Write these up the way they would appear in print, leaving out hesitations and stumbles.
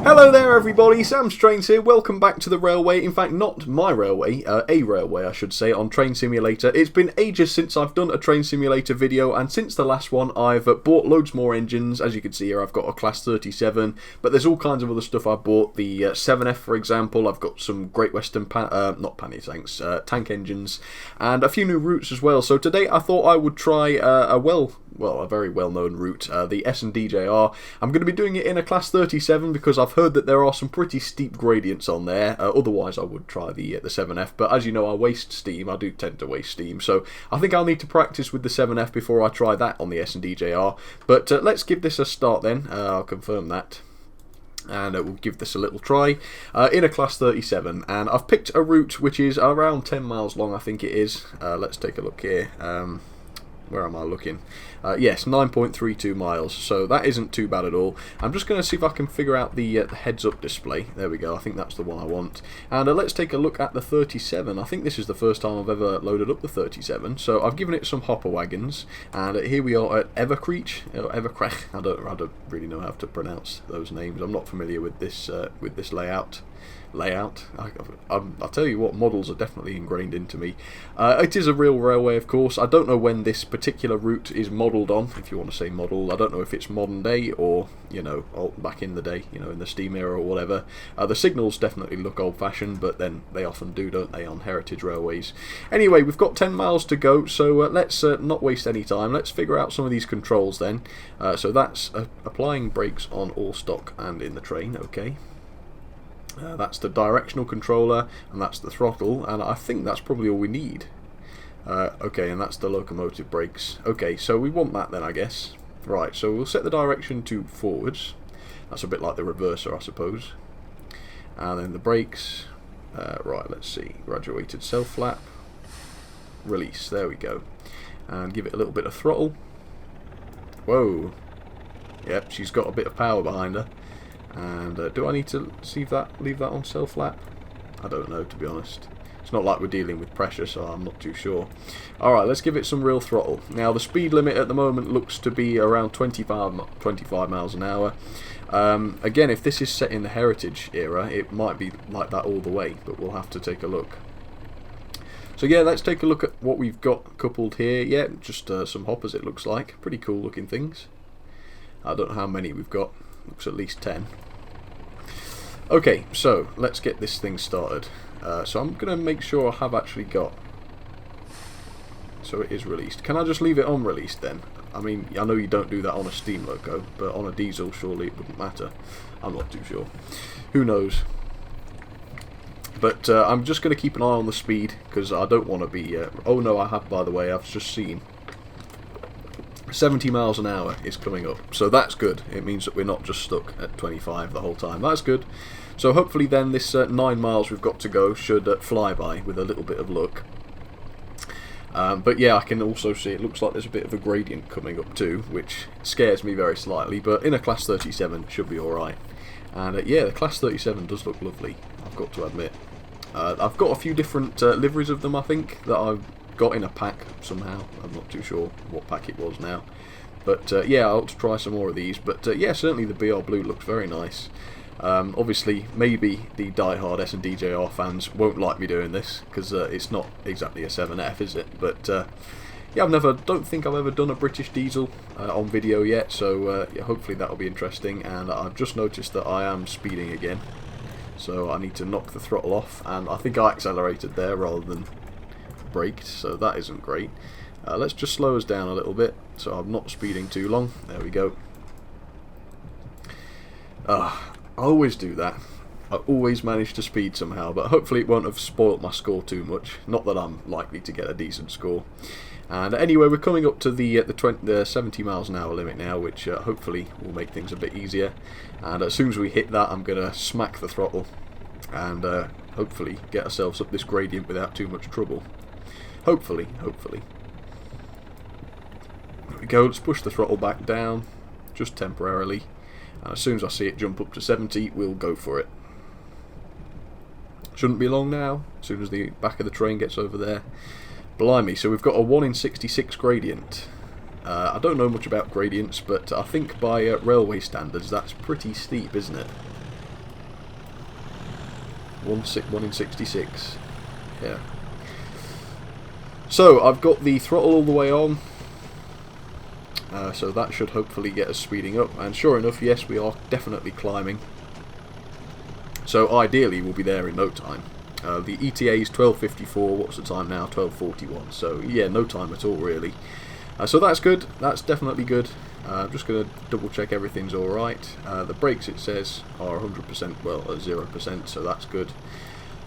Hello there everybody, Sam's Trains here, welcome back to the railway, in fact not my railway, a railway I should say, on Train Simulator. It's been ages since I've done a Train Simulator video, and since the last one I've bought loads more engines. As you can see here, I've got a Class 37, but there's all kinds of other stuff I've bought. The 7F for example, I've got some Great Western, tank engines, and a few new routes as well. So today I thought I would try a very well-known route, the S&DJR. I'm going to be doing it in a Class 37 because I've heard that there are some pretty steep gradients on there. Otherwise I would try the 7F, but as you know I waste steam. I do tend to waste steam, so I think I'll need to practice with the 7F before I try that on the S&DJR. But let's give this a start then. I'll confirm that. And we'll give this a little try in a Class 37, and I've picked a route which is around 10 miles long, I think it is. Let's take a look here. Where am I looking? Yes, 9.32 miles, so that isn't too bad at all. I'm just going to see if I can figure out the heads-up display. There we go, I think that's the one I want. And let's take a look at the 37. I think this is the first time I've ever loaded up the 37, so I've given it some hopper wagons, and here we are at Evercreech, Evercreech. I don't really know how to pronounce those names. I'm not familiar with this layout. I'll tell you what, models are definitely ingrained into me. It is a real railway, of course. I don't know when this particular route is modelled on, if you want to say model. I don't know if it's modern day or, back in the day, in the steam era or whatever. The signals definitely look old-fashioned, but then they often do, don't they, on heritage railways. Anyway, we've got 10 miles to go, so let's not waste any time. Let's figure out some of these controls then. So that's applying brakes on all stock and in the train, okay. That's the directional controller, and that's the throttle, and I think that's probably all we need. Okay, and that's the locomotive brakes. Okay, so we want that then, I guess. Right, so we'll set the direction to forwards. That's a bit like the reverser, I suppose. And then the brakes. Right, let's see. Graduated self-flap. Release, there we go. And give it a little bit of throttle. Whoa. Yep, she's got a bit of power behind her. And do I need to leave that on self-lap? I don't know, to be honest. It's not like we're dealing with pressure, so I'm not too sure. Alright, let's give it some real throttle. Now, the speed limit at the moment looks to be around 25 miles an hour. Again, if this is set in the heritage era, it might be like that all the way, but we'll have to take a look. So yeah, let's take a look at what we've got coupled here. Yeah, just some hoppers, it looks like. Pretty cool looking things. I don't know how many we've got. Looks at least 10. Okay, so let's get this thing started. So I'm going to make sure I have actually got... So it is released. Can I just leave it on released then? I mean, I know you don't do that on a steam loco, but on a diesel surely it wouldn't matter. I'm not too sure. Who knows? But I'm just going to keep an eye on the speed, because I don't want to be... oh no, I have, by the way, I've just seen... 70 miles an hour is coming up, so that's good. It means that we're not just stuck at 25 the whole time. That's good. So hopefully then this 9 miles we've got to go should fly by with a little bit of luck. But yeah, I can also see it looks like there's a bit of a gradient coming up too, which scares me very slightly, but in a Class 37 should be alright. And yeah, the Class 37 does look lovely, I've got to admit. I've got a few different liveries of them, I think, that I've got in a pack somehow. I'm not too sure what pack it was now, but yeah, I ought to try some more of these. But yeah, certainly the BR Blue looks very nice. Obviously maybe the die-hard S&DJR fans won't like me doing this, because it's not exactly a 7F, is it? But yeah, don't think I've ever done a British diesel on video yet, so yeah, hopefully that'll be interesting. And I've just noticed that I am speeding again, so I need to knock the throttle off, and I think I accelerated there rather than braked, so that isn't great. Let's just slow us down a little bit so I'm not speeding too long. There we go. I always do that. I always manage to speed somehow, but hopefully it won't have spoilt my score too much. Not that I'm likely to get a decent score. And anyway, we're coming up to the 70 miles an hour limit now, which hopefully will make things a bit easier. And as soon as we hit that, I'm going to smack the throttle and hopefully get ourselves up this gradient without too much trouble. Hopefully. There we go, let's push the throttle back down, just temporarily. And as soon as I see it jump up to 70, we'll go for it. Shouldn't be long now, as soon as the back of the train gets over there. Blimey, so we've got a 1 in 66 gradient. I don't know much about gradients, but I think by railway standards that's pretty steep, isn't it? 1 in 66. Yeah. So I've got the throttle all the way on. So that should hopefully get us speeding up. And sure enough, yes, we are definitely climbing. So ideally we'll be there in no time. The ETA is 12:54. What's the time now? 12:41. So yeah, no time at all really. So that's good. That's definitely good. I'm just going to double check everything's alright. The brakes, it says, are 100%, well, at 0%, so that's good.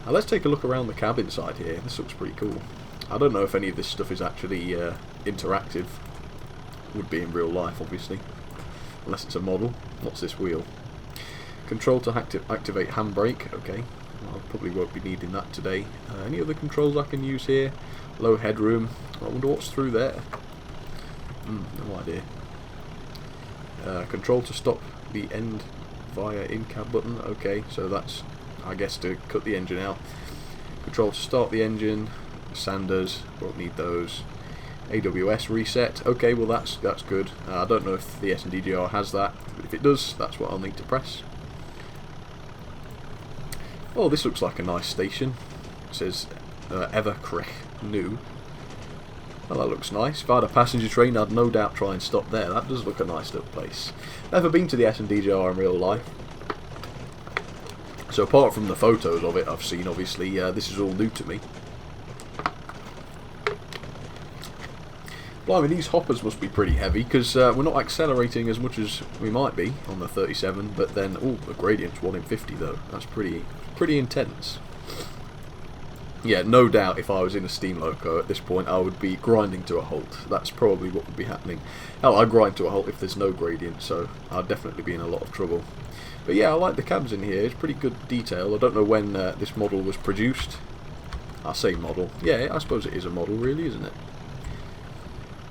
Let's take a look around the cabin side here. This looks pretty cool. I don't know if any of this stuff is actually interactive. Would be in real life, obviously. Unless it's a model. What's this wheel? Control to activate handbrake. Okay. I probably won't be needing that today. Any other controls I can use here? Low headroom. I wonder what's through there. No idea. Control to stop the end via in-cab button. Okay, so that's, I guess, to cut the engine out. Control to start the engine. Sanders, won't need those. AWS reset. Okay, well that's good. I don't know if the S&DJR has that, but if it does, that's what I'll need to press. Oh, this looks like a nice station. It says Everkrech New. Well, that looks nice. If I had a passenger train, I'd no doubt try and stop there. That does look a nice little place. Never been to the S&DJR in real life. So apart from the photos of it I've seen, obviously, this is all new to me. Blimey, these hoppers must be pretty heavy, because we're not accelerating as much as we might be on the 37, but then, oh, the gradient's 1 in 50 though. That's pretty intense. Yeah, no doubt if I was in a steam loco at this point, I would be grinding to a halt. That's probably what would be happening. Hell, I'd grind to a halt if there's no gradient, so I'd definitely be in a lot of trouble. But yeah, I like the cabs in here. It's pretty good detail. I don't know when this model was produced. I say model. Yeah, I suppose it is a model, really, isn't it?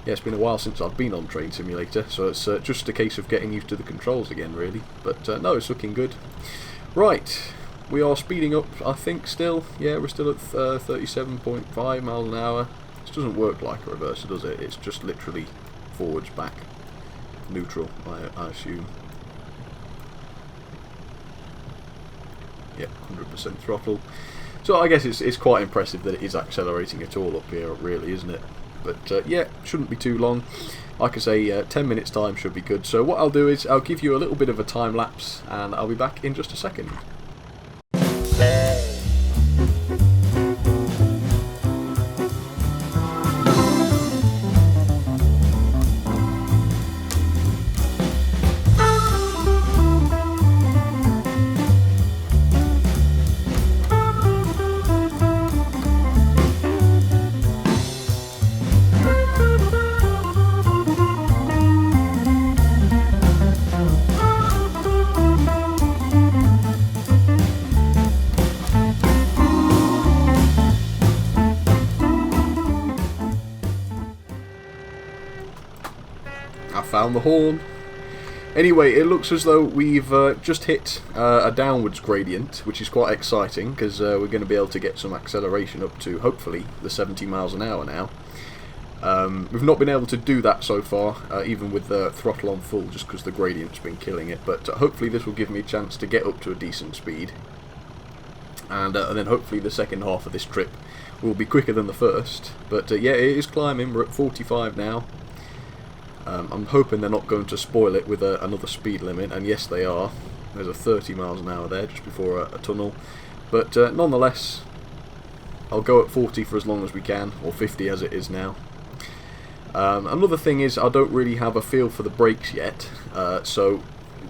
Yeah, it's been a while since I've been on Train Simulator, so it's just a case of getting used to the controls again, really. But no, it's looking good. Right. We are speeding up, I think, still. Yeah, we're still at 37.5 miles an hour. This doesn't work like a reverser, does it? It's just literally forwards, back, neutral, I assume. Yeah, 100% throttle. So I guess it's quite impressive that it is accelerating at all up here, really, isn't it? But yeah, shouldn't be too long. Like I say, 10 minutes time should be good. So what I'll do is I'll give you a little bit of a time lapse, and I'll be back in just a second. Found the horn. Anyway, it looks as though we've just hit a downwards gradient, which is quite exciting because we're going to be able to get some acceleration up to hopefully the 70 miles an hour now. We've not been able to do that so far, even with the throttle on full, just because the gradient's been killing it, but hopefully this will give me a chance to get up to a decent speed, and then hopefully the second half of this trip will be quicker than the first. But yeah, it is climbing. We're at 45 now. I'm hoping they're not going to spoil it with another speed limit, and yes they are. There's a 30 miles an hour there just before a tunnel, but nonetheless I'll go at 40 for as long as we can, or 50 as it is now. Another thing is I don't really have a feel for the brakes yet, so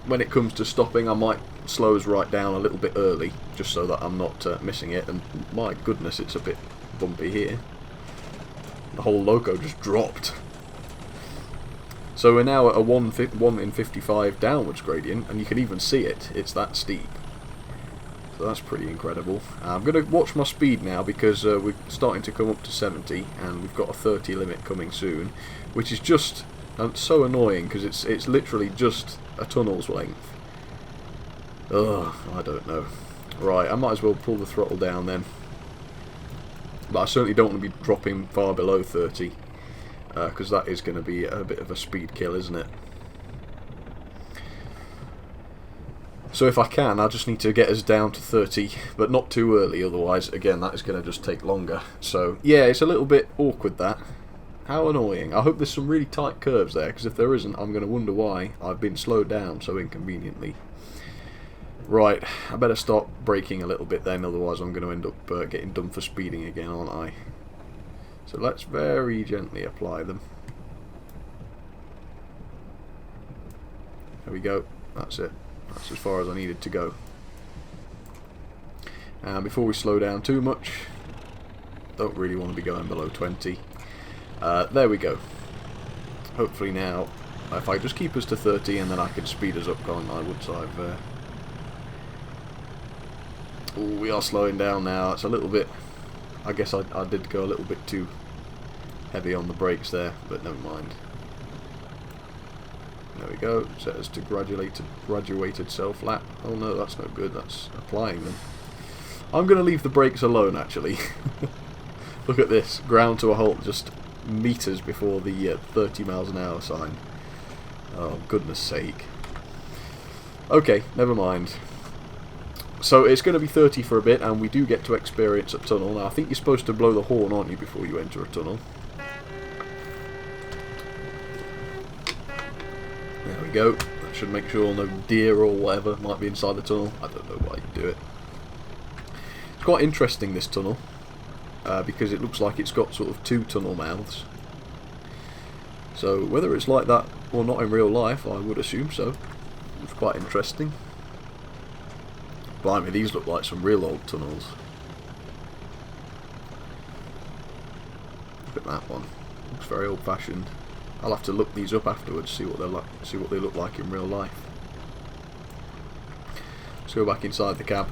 when it comes to stopping I might slow us right down a little bit early, just so that I'm not missing it. And my goodness, it's a bit bumpy here. The whole loco just dropped. So we're now at a 1 in 55 downwards gradient, and you can even see it. It's that steep. So that's pretty incredible. I'm going to watch my speed now because we're starting to come up to 70, and we've got a 30 limit coming soon, which is just so annoying because it's literally just a tunnel's length. Ugh, I don't know. Right, I might as well pull the throttle down then. But I certainly don't want to be dropping far below 30. Because that is going to be a bit of a speed kill, isn't it? So if I can, I just need to get us down to 30, but not too early, otherwise, again, that is going to just take longer. So, yeah, it's a little bit awkward, that. How annoying. I hope there's some really tight curves there, because if there isn't, I'm going to wonder why I've been slowed down so inconveniently. Right, I better start braking a little bit then, otherwise I'm going to end up getting done for speeding again, aren't I? So let's very gently apply them. There we go, that's it. That's as far as I needed to go. And before we slow down too much, don't really want to be going below 20. There we go. Hopefully now, if I just keep us to 30 and then I can speed us up, can't I, once I've... Ooh, we are slowing down now. It's a little bit... I guess I did go a little bit too heavy on the brakes there, but never mind. There we go. Set us to graduated self-lap. Oh no, that's no good. That's applying them. I'm going to leave the brakes alone, actually. Look at this. Ground to a halt just meters before the 30 miles an hour sign. Oh, goodness sake. Okay, never mind. So it's going to be 30 for a bit, and we do get to experience a tunnel. Now, I think you're supposed to blow the horn, aren't you, before you enter a tunnel? There we go. That should make sure no deer or whatever might be inside the tunnel. I don't know why you do it. It's quite interesting, this tunnel, because it looks like it's got sort of two tunnel mouths. So whether it's like that or not in real life, I would assume so. It's quite interesting. Blimey, these look like some real old tunnels. Look at that one. Looks very old-fashioned. I'll have to look these up afterwards, see what they're like, see what they look like in real life. Let's go back inside the cab.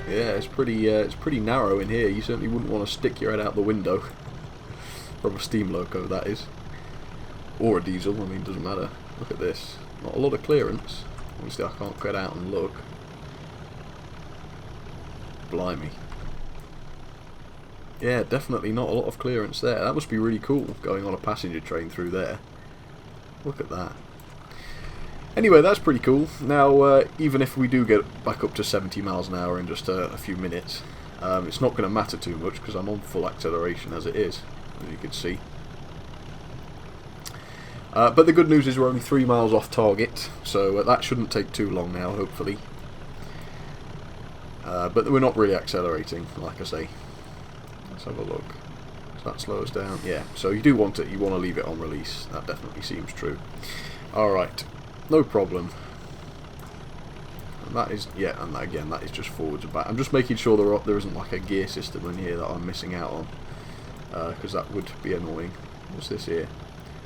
Yeah, it's pretty narrow in here. You certainly wouldn't want to stick your head out the window from a steam loco, that is, or a diesel. I mean, it doesn't matter. Look at this. Not a lot of clearance. Obviously, I can't get out and look. Blimey. Yeah, definitely not a lot of clearance there. That must be really cool, going on a passenger train through there. Look at that. Anyway, that's pretty cool. Now, even if we do get back up to 70 miles an hour in just a few minutes, it's not going to matter too much because I'm on full acceleration as it is, as you can see. But the good news is we're only 3 miles off target, so that shouldn't take too long now, hopefully. But we're not really accelerating, like I say. Let's have a look. Does that slow us down? Yeah, so you do want it, you want to leave it on release. That definitely seems true. Alright, no problem. And that is, yeah, and that, again, that is just forwards and back. I'm just making sure there isn't like a gear system in here that I'm missing out on, because that would be annoying. What's this here?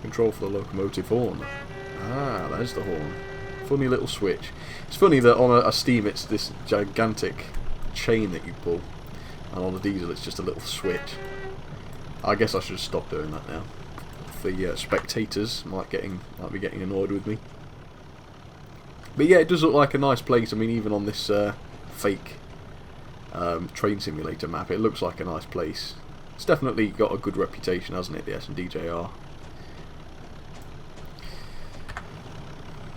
Control for the locomotive horn. Ah, there's the horn. Funny little switch. It's funny that on a steam it's this gigantic chain that you pull, and on a diesel it's just a little switch. I guess I should stop doing that now. The spectators might be getting annoyed with me. But yeah, it does look like a nice place. I mean, even on this fake train simulator map, it looks like a nice place. It's definitely got a good reputation, hasn't it, the S&DJR?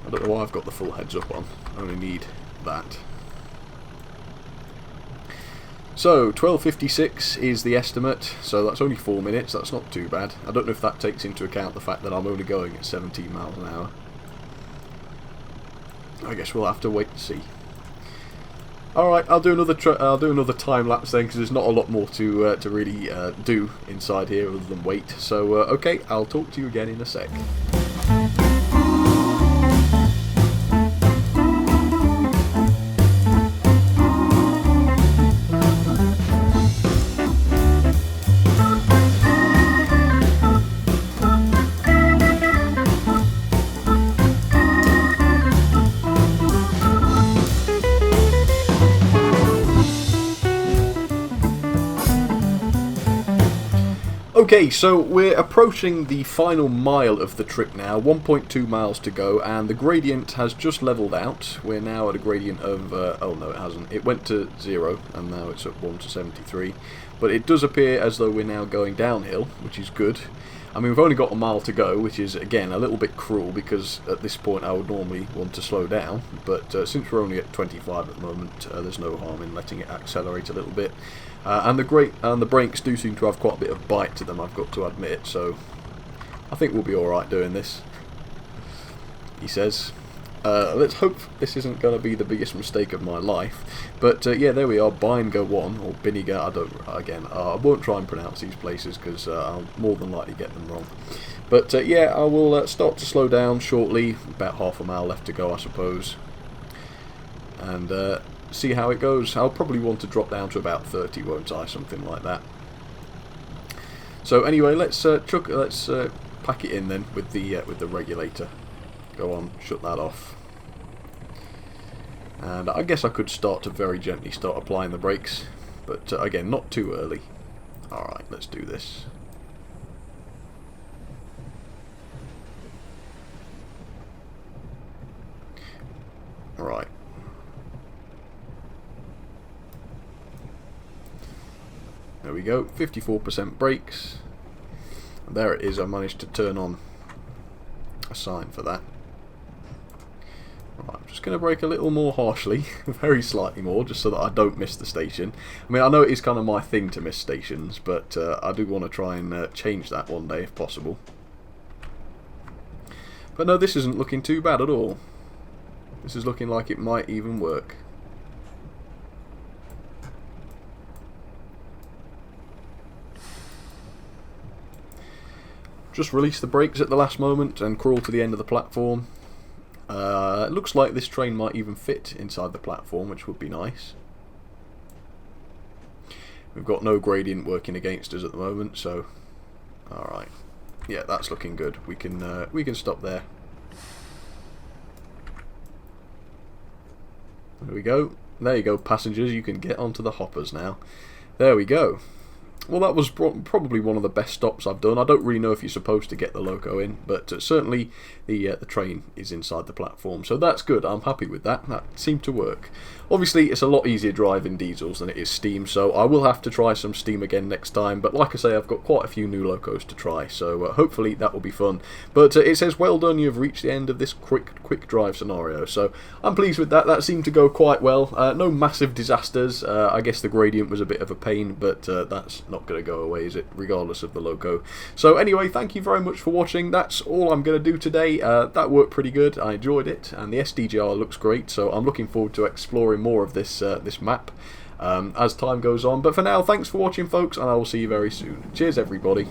I don't know why I've got the full heads up on. I only need that. So, 12:56 is the estimate, so that's only 4 minutes. That's not too bad. I don't know if that takes into account the fact that I'm only going at 17 miles an hour. I guess we'll have to wait to see. Alright, I'll do another time lapse then, because there's not a lot more to really do inside here other than wait. So, okay, I'll talk to you again in a sec. Okay, so we're approaching the final mile of the trip now, 1.2 miles to go, and the gradient has just leveled out. We're now at a gradient of, oh no it hasn't, it went to 0 and now it's at 1 to 73, but it does appear as though we're now going downhill, which is good. I mean, we've only got a mile to go, which is, again, a little bit cruel, because at this point I would normally want to slow down, but since we're only at 25 at the moment, there's no harm in letting it accelerate a little bit. And the brakes do seem to have quite a bit of bite to them, I've got to admit, so I think we'll be alright doing this, he says. Let's hope this isn't going to be the biggest mistake of my life. But yeah, there we are, Binger 1, or Biniga, I won't try and pronounce these places because I'll more than likely get them wrong. But yeah, I will start to slow down shortly, about half a mile left to go I suppose. And see how it goes. I'll probably want to drop down to about 30, won't I, something like that. So anyway, let's pack it in then with the regulator. Go on, shut that off. And I guess I could start to very gently start applying the brakes, but again, not too early. Alright, let's do this. Alright. There we go, 54% brakes. There it is, I managed to turn on a sign for that. Right, I'm just going to brake a little more harshly, very slightly more, just so that I don't miss the station. I mean, I know it is kind of my thing to miss stations, but I do want to try and change that one day if possible. But no, this isn't looking too bad at all. This is looking like it might even work. Just release the brakes at the last moment and crawl to the end of the platform. It looks like this train might even fit inside the platform, which would be nice. We've got no gradient working against us at the moment, so alright. Yeah, that's looking good. We can stop there. There we go. There you go, passengers. You can get onto the hoppers now. There we go. Well, that was probably one of the best stops I've done. I don't really know if you're supposed to get the loco in, but certainly the train is inside the platform, so that's good. I'm happy with that. That seemed to work. Obviously, it's a lot easier driving diesels than it is steam, so I will have to try some steam again next time, but like I say, I've got quite a few new locos to try, so hopefully that will be fun. But it says, well done, you've reached the end of this quick drive scenario, so I'm pleased with that. That seemed to go quite well. No massive disasters. I guess the gradient was a bit of a pain, but that's not going to go away, is it, regardless of the loco. So anyway, thank you very much for watching. That's all I'm going to do today. That worked pretty good. I enjoyed it, and the S&DJR looks great, so I'm looking forward to exploring more of this this map as time goes on. But for now, thanks for watching, folks, and I will see you very soon. Cheers, everybody.